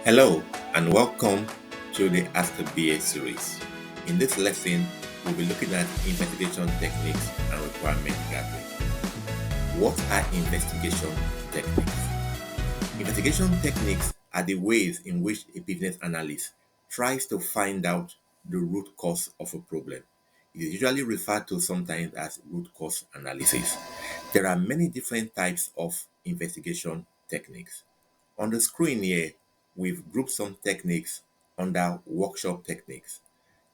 Hello and welcome to the Ask the BA series. In this lesson, we'll be looking at investigation techniques and requirement gathering. What are investigation techniques? Investigation techniques are the ways in which a business analyst tries to find out the root cause of a problem. It is usually referred to sometimes as root cause analysis. There are many different types of investigation techniques. On the screen here, we've grouped some techniques under workshop techniques.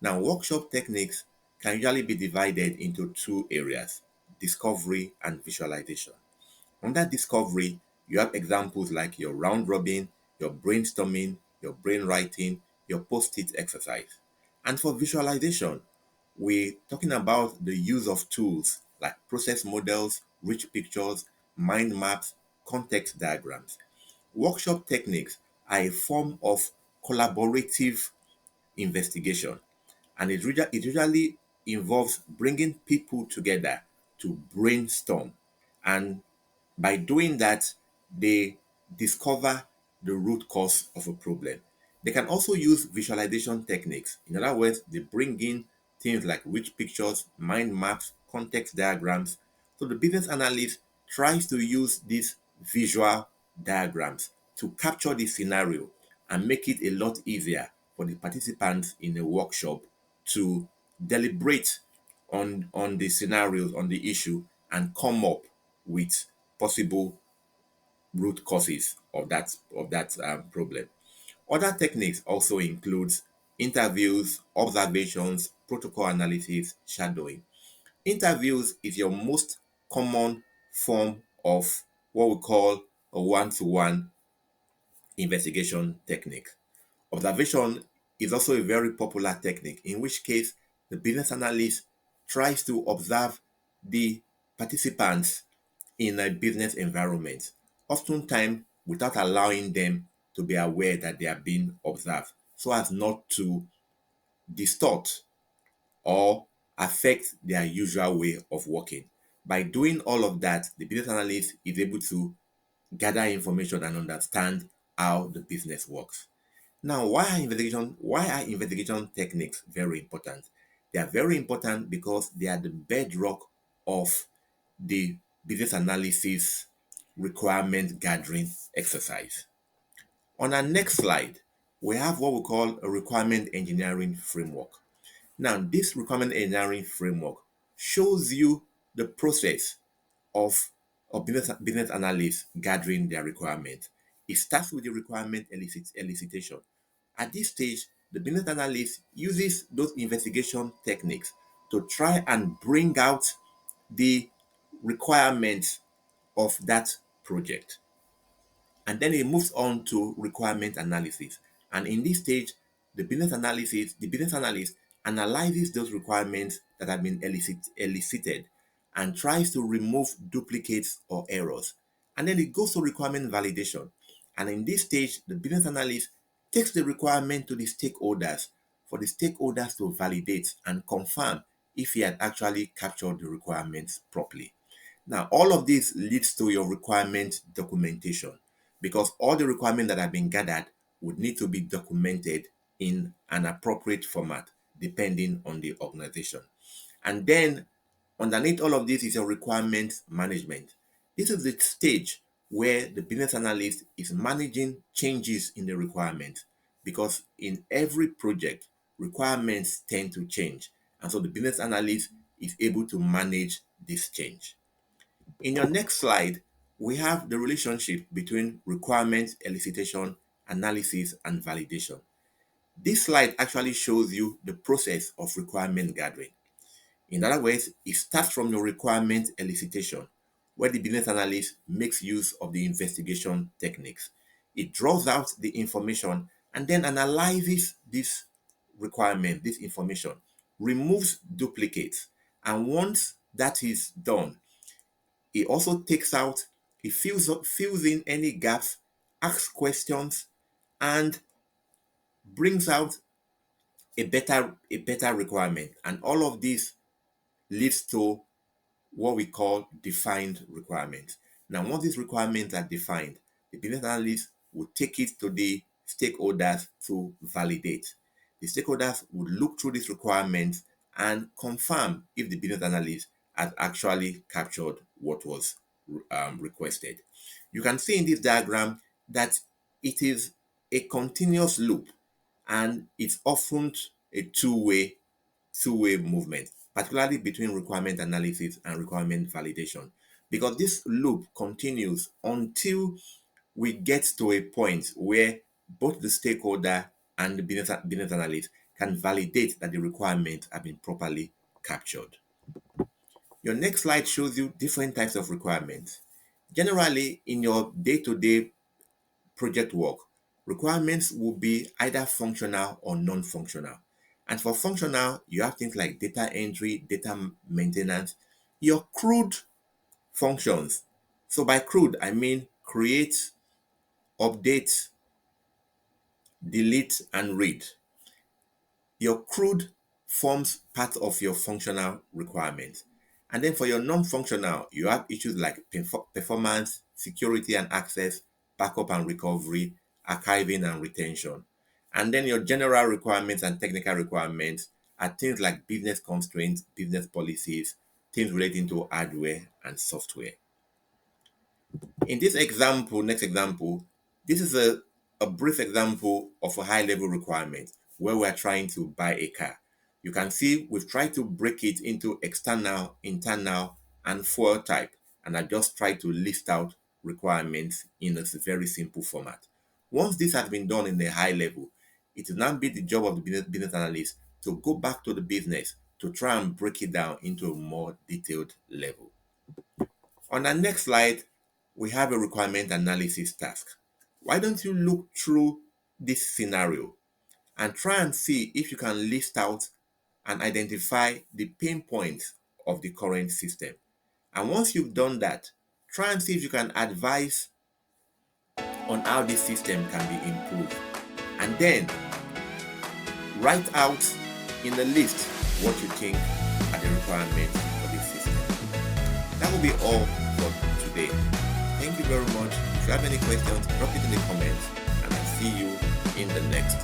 Now, workshop techniques can usually be divided into two areas: discovery and visualization. Under discovery, you have examples like your round robin, your brainstorming, your brainwriting, your post-it exercise. And for visualization, we're talking about the use of tools like process models, rich pictures, mind maps, context diagrams. Workshop techniques are a form of collaborative investigation, and it usually involves bringing people together to brainstorm, and by doing that they discover the root cause of a problem. They can also use visualization techniques. In other words, they bring in things like rich pictures, mind maps, context diagrams. So the business analyst tries to use these visual diagrams to capture the scenario and make it a lot easier for the participants in a workshop to deliberate on the scenarios, on the issue, and come up with possible root causes of that problem. Other techniques also includes interviews, observations, protocol analysis, shadowing. Interviews is your most common form of what we call a one-to-one investigation technique. Observation is also a very popular technique, in which case the business analyst tries to observe the participants in a business environment, oftentimes without allowing them to be aware that they are being observed, so as not to distort or affect their usual way of working. By doing all of that, the business analyst is able to gather information and understand how the business works. Now, why are investigation techniques very important? They are very important because they are the bedrock of the business analysis requirement gathering exercise. On our next slide, we have what we call a requirement engineering framework. Now, this requirement engineering framework shows you the process of, business analysts gathering their requirements. It starts with the requirement elicitation. At this stage, the business analyst uses those investigation techniques to try and bring out the requirements of that project. And then it moves on to requirement analysis. And in this stage, the business analyst analyzes those requirements that have been elicited and tries to remove duplicates or errors. And then it goes to requirement validation. And in this stage, the business analyst takes the requirement to the stakeholders for the stakeholders to validate and confirm if he had actually captured the requirements properly. Now, all of this leads to your requirement documentation, because all the requirements that have been gathered would need to be documented in an appropriate format depending on the organization. And then underneath all of this is your requirement management. This is the stage where the business analyst is managing changes in the requirement, because in every project, requirements tend to change. And so the business analyst is able to manage this change. In your next slide, we have the relationship between requirement elicitation, analysis, and validation. This slide actually shows you the process of requirement gathering. In other words, it starts from your requirement elicitation, where the business analyst makes use of the investigation techniques. It draws out the information and then analyzes this information, removes duplicates, and once that is done, he also takes out, he fills in any gaps, asks questions, and brings out a better requirement. And all of this leads to what we call defined requirements. Now, once these requirements are defined, the business analyst will take it to the stakeholders to validate. The stakeholders would look through these requirements and confirm if the business analyst has actually captured what was requested. You can see in this diagram that it is a continuous loop, and it's often a two-way movement, particularly between requirement analysis and requirement validation, because this loop continues until we get to a point where both the stakeholder and the business analyst can validate that the requirements have been properly captured. Your next slide shows you different types of requirements. Generally, in your day-to-day project work, requirements will be either functional or non-functional. And for functional, you have things like data entry, data maintenance, your crude functions. So by crude, I mean create, update, delete, and read. Your crude forms part of your functional requirements. And then for your non-functional, you have issues like performance, security and access, backup and recovery, archiving and retention. And then your general requirements and technical requirements are things like business constraints, business policies, things relating to hardware and software. In this example, next example, this is a brief example of a high-level requirement where we're trying to buy a car. You can see we've tried to break it into external, internal, and fuel type, and I just tried to list out requirements in a very simple format. Once this has been done in a high level, it will now be the job of the business analyst to go back to the business to try and break it down into a more detailed level. On our next slide, we have a requirement analysis task. Why don't you look through this scenario and try and see if you can list out and identify the pain points of the current system. And once you've done that, try and see if you can advise on how this system can be improved. And then write out in the list what you think are the requirements for this system. That will be all for today. Thank you very much. If you have any questions, drop it in the comments, and I'll see you in the next